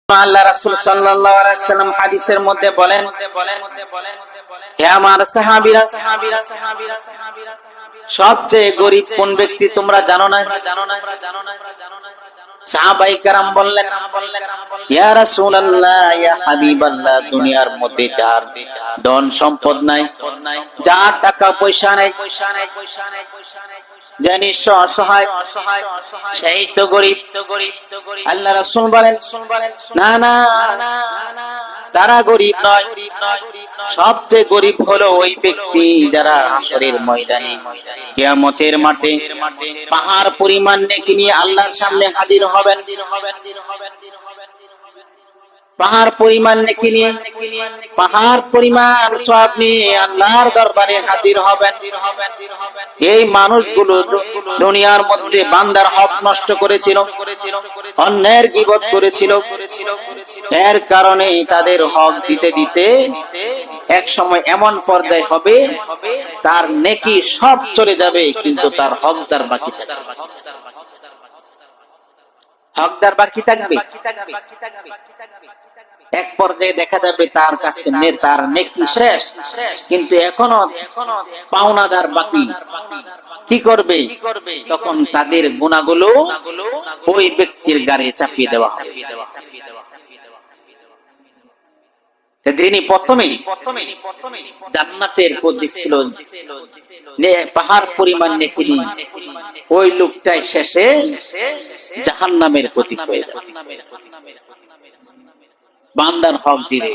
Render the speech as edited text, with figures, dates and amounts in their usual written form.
আল্লাহ রাসূল সাল্লাল্লাহু আলাইহি ওয়াসাল্লাম হাদিসের মধ্যে বলেন, হে আমার সাহাবীরা, সবচেয়ে গরীব কোন ব্যক্তি তোমরা জানো না? সাহাবায়ে কেরাম বললেন, ইয়া রাসূলুল্লাহ, ইয়া হাবিবাল্লাহ, দুনিয়ার মধ্যে যার ধন সম্পদ নাই, যার টাকা পয়সা নাই, যে নিঃস্ব অসহায়, সেই তো গরীব। আল্লাহ রাসূল বলেন, না না, তারা গরীব নয়, সবচেয়ে গরীব হলো ওই ব্যক্তি যারা হাসরের ময়দানে কিয়ামতের মাঠে পাহাড় পরিমাণ নেকি নিয়ে আল্লাহর সামনে হাজির হবেন। পাহাড় পরিমাণ নেকি নিয়ে, পাহাড় পরিমাণ সওয়াব নিয়ে আল্লাহর দরবারে হাজির হবেন। এই মানুষগুলো দুনিয়ার মধ্যে বান্দার হক নষ্ট করেছিল, অন্যের গীবত করেছিল, এর কারণে তাদের হক দিতে দিতে এক সময় এমন পর্যায়ে হবে তার নেকি সব চলে যাবে, কিন্তু তার হকদার বাকি থাকবে। হকদার বাকি থাকবে। এক পর্যায়ে দেখা যাবে তার কাছে তার নেকি শেষ, কিন্তু এখনো পাওনাদার বাকি। কি করবে? তখন তাদের গুনাহগুলো ওই ব্যক্তির গাড়ি চাপিয়ে দেওয়া হবে। তিনি প্রথমে জান্নাতের প্রতীক ছিল, পাহাড় পরিমাণ নেকি নিয়ে ওই লোকটাই শেষে জাহান্নামের প্রতীক হয়ে যাবে। বান্দার হক দিলে